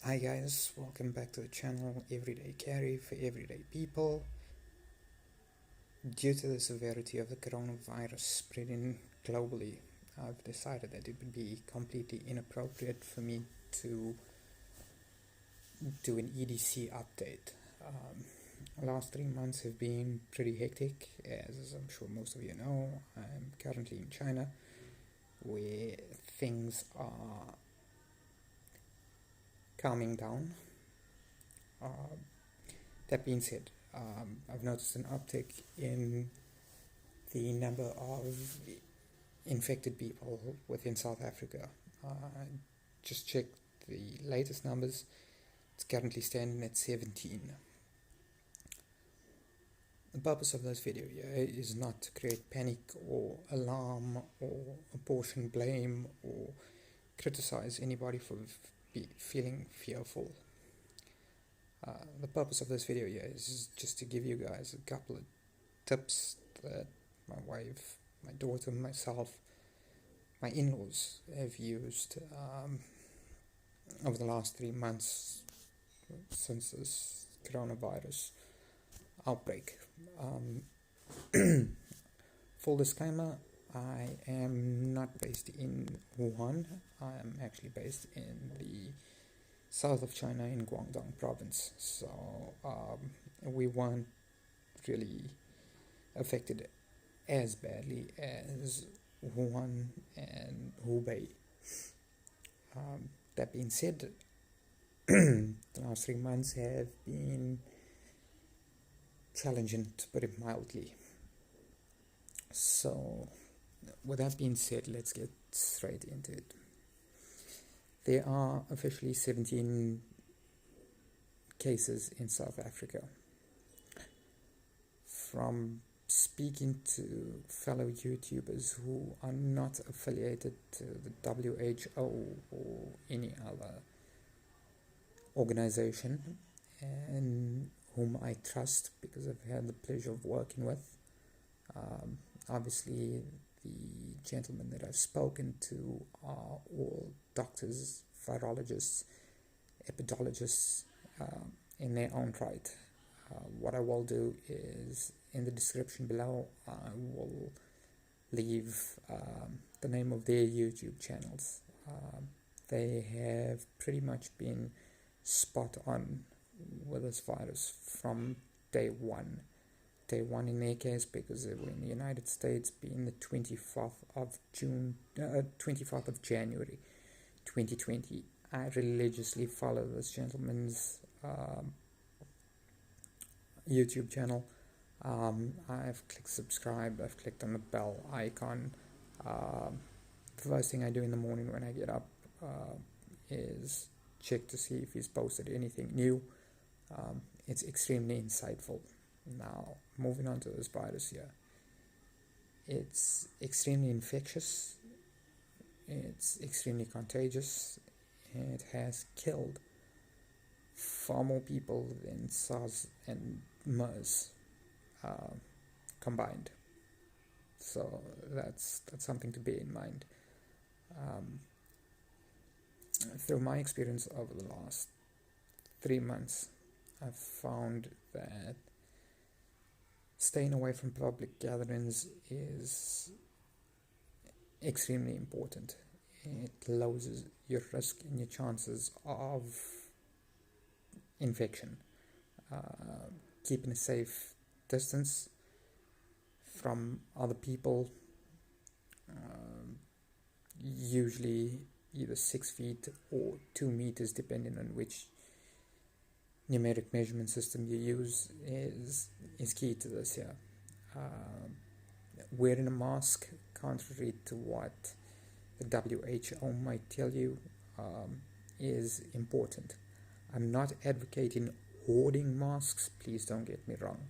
Hi guys, welcome back to the channel Everyday Carry for Everyday People. Due to the severity of the coronavirus spreading globally, I've decided that it would be completely inappropriate for me to do an EDC update. The last 3 months have been pretty hectic, as I'm sure most of you know. I'm currently in China, where things are calming down. That being said, I've noticed an uptick in the number of infected people within South Africa. Just checked the latest numbers. It's currently standing at 17. The purpose of this video is not to create panic or alarm or apportion blame or criticize anybody for feeling fearful. The purpose of this video is just to give you guys a couple of tips that my wife, my daughter, myself, my in-laws have used over the last 3 months since this coronavirus outbreak. Full disclaimer, I am not based in Wuhan. I am actually based in the south of China in Guangdong province, so we weren't really affected as badly as Wuhan and Hubei. That being said, the last 3 months have been challenging, to put it mildly. So with that being said, let's get straight into it. There are officially 17 cases in South Africa. From speaking to fellow YouTubers who are not affiliated to the WHO or any other organization, and whom I trust because I've had the pleasure of working with, obviously the gentlemen that I've spoken to are all doctors, virologists, epidemiologists in their own right. What I will do is, in the description below, I will leave the name of their YouTube channels. They have pretty much been spot on with this virus from day one. Day one in their case, because they were in the United States, being the 24th of January 2020. I religiously follow this gentleman's YouTube channel. I've clicked subscribe, I've clicked on the bell icon. The first thing I do in the morning when I get up is check to see if he's posted anything new. It's extremely insightful. Now, moving on to this virus here. It's extremely infectious, it's extremely contagious, and it has killed far more people than SARS and MERS combined. So that's something to bear in mind. Through my experience over the last 3 months, I've found that staying away from public gatherings is extremely important. It lowers your risk and your chances of infection. Keeping a safe distance from other people, usually either 6 feet or 2 meters, depending on which numeric measurement system you use, is key to this here. Wearing a mask, contrary to what the WHO might tell you, is important. I'm not advocating hoarding masks, please don't get me wrong.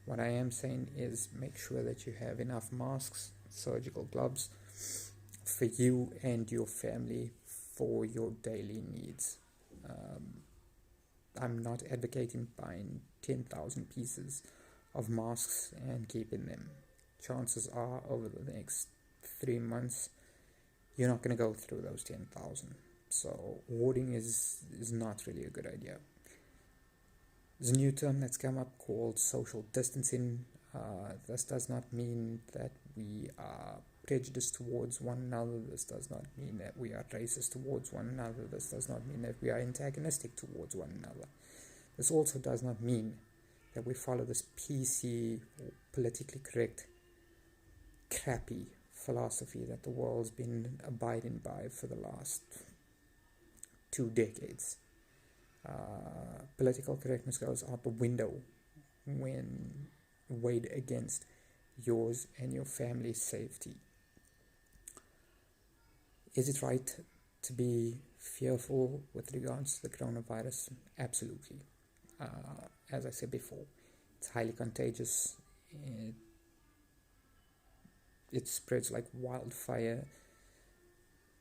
What I am saying is make sure that you have enough masks, surgical gloves, for you and your family for your daily needs. I'm not advocating buying 10,000 pieces of masks and keeping them. Chances are over the next 3 months you're not going to go through those 10,000. So hoarding is not really a good idea. There's a new term that's come up called social distancing. This does not mean that we are prejudiced towards one another. This does not mean that we are racist towards one another. This does not mean that we are antagonistic towards one another. This also does not mean that we follow this PC or politically correct crappy philosophy that the world's been abiding by for the last 2 decades. Political correctness goes out the window when weighed against yours and your family's safety. Is it right to be fearful with regards to the coronavirus? Absolutely. As I said before, it's highly contagious. It spreads like wildfire.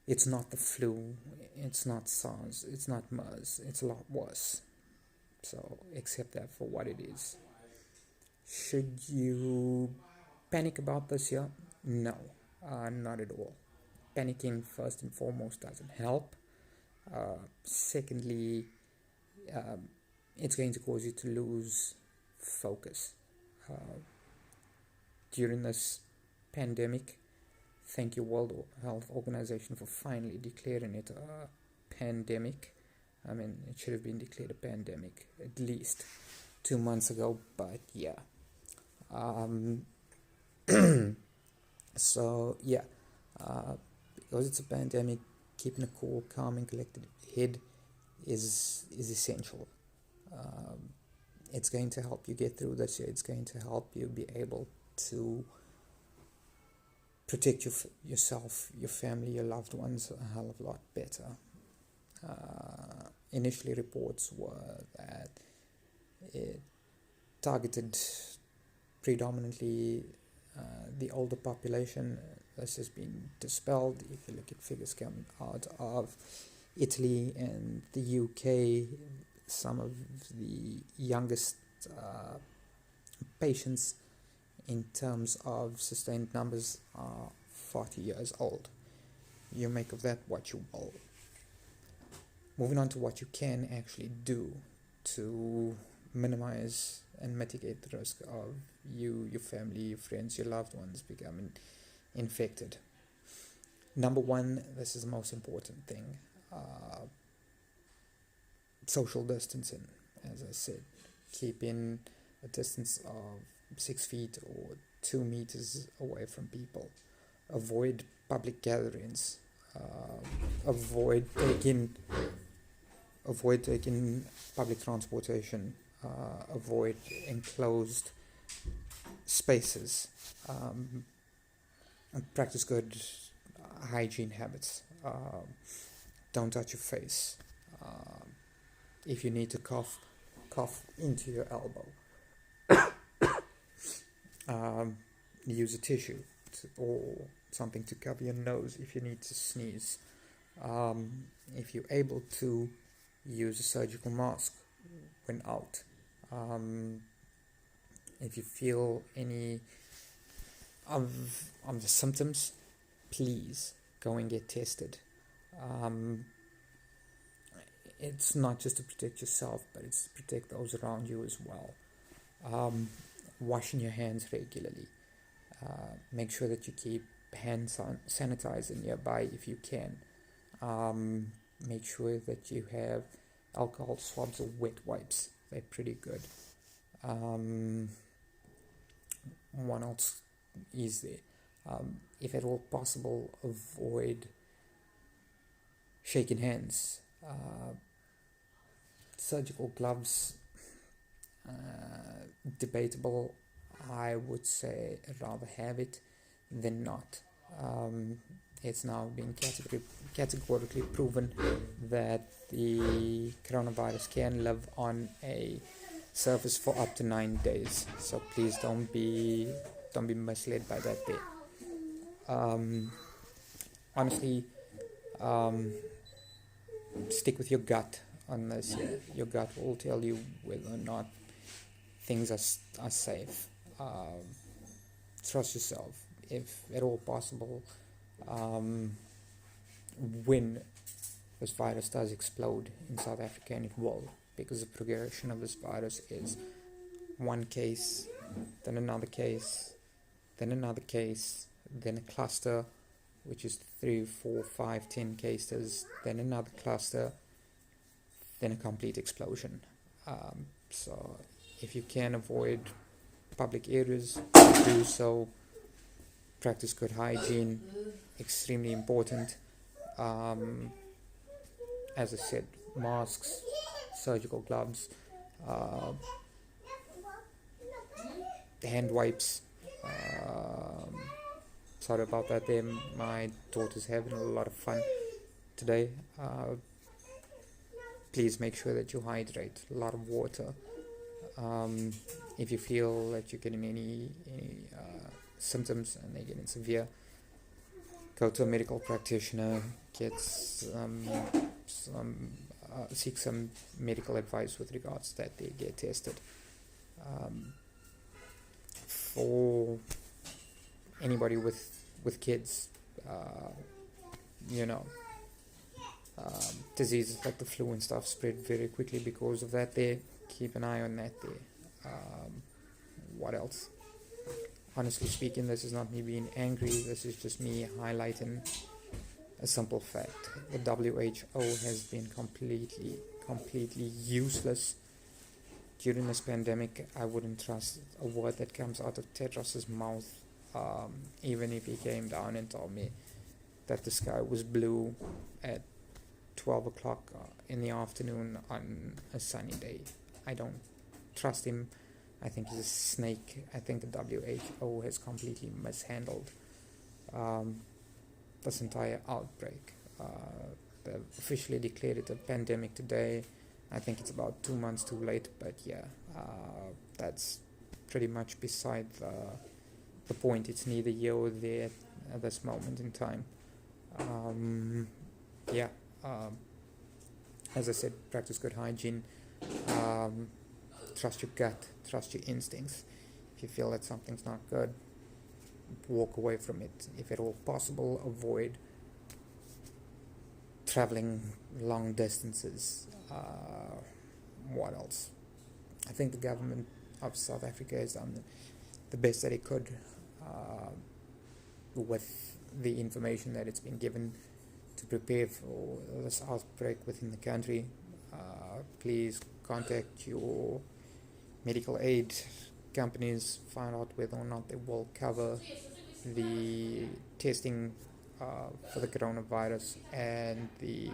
It's not the flu, it's not SARS, it's not MERS, it's a lot worse. So accept that for what it is. Should you panic about this year? No, not at all. Panicking, first and foremost, doesn't help. Secondly, it's going to cause you to lose focus. During this pandemic, thank you, World Health Organization, for finally declaring it a pandemic. I mean, it should have been declared a pandemic at least 2 months ago, but yeah. So, yeah, because it's a pandemic, keeping a cool, calm, and collected head is essential. It's going to help you get through this year. It's going to help you be able to protect yourself, your family, your loved ones a hell of a lot better. Initially, reports were that it targeted predominantly the older population. This has been dispelled. If you look at figures coming out of Italy and the UK, some of the youngest patients in terms of sustained numbers are 40 years old. You make of that what you will. Moving on to what you can actually do to minimize and mitigate the risk of you, your family, your friends, your loved ones becoming infected. Number one, this is the most important thing, social distancing. As I said, keeping a distance of 6 feet or 2 meters away from people. Avoid public gatherings. Avoid taking public transportation. Avoid enclosed spaces. And practice good hygiene habits. Don't touch your face. If you need to cough into your elbow. Use a tissue or something to cover your nose if you need to sneeze. If you're able to, use a surgical mask when out. If you feel any of the symptoms, please go and get tested. It's not just to protect yourself, but it's to protect those around you as well. Washing your hands regularly. Make sure that you keep hand sanitizer nearby if you can. Make sure that you have alcohol swabs or wet wipes. They're pretty good. What else is there? If at all possible, avoid shaking hands. Surgical gloves, debatable. I would say rather have it than not. It's now been categorically proven that the coronavirus can live on a surface for up to 9 days. So please don't be misled by that bit. Honestly, stick with your gut on this. Your gut will tell you whether or not things are safe. Trust yourself. If at all possible, when this virus does explode in South Africa, and it will, because the progression of this virus is one case, then another case, then another case, then a cluster, which is 3, 4, 5, 10 cases, then another cluster, then a complete explosion. So if you can avoid public areas, do so. Practice good hygiene, extremely important. As I said, masks, surgical gloves, uh, hand wipes. Sorry about that there. My daughter's having a lot of fun today. Please make sure that you hydrate, a lot of water. If you feel that you're getting any symptoms and they're getting severe, go to a medical practitioner, get seek some medical advice with regards that they get tested. For anybody with kids, diseases like the flu and stuff spread very quickly because of that. There, keep an eye on that there. What else? Honestly speaking, this is not me being angry, this is just me highlighting a simple fact. The WHO has been completely useless during this pandemic. I wouldn't trust a word that comes out of Tedros's mouth, even if he came down and told me that the sky was blue at 12 o'clock in the afternoon on a sunny day. I don't trust him. I think he's a snake. I think the WHO has completely mishandled this entire outbreak. They've officially declared it a pandemic today. I think it's about 2 months too late, but yeah, that's pretty much beside the point. It's neither here or there at this moment in time. As I said, practice good hygiene. Trust your gut, trust your instincts. If you feel that something's not good, walk away from it. If at all possible, avoid traveling long distances. What else? I think the government of South Africa has done the best that it could with the information that it's been given to prepare for this outbreak within the country. Please contact your medical aid companies, find out whether or not they will cover the testing for the coronavirus and the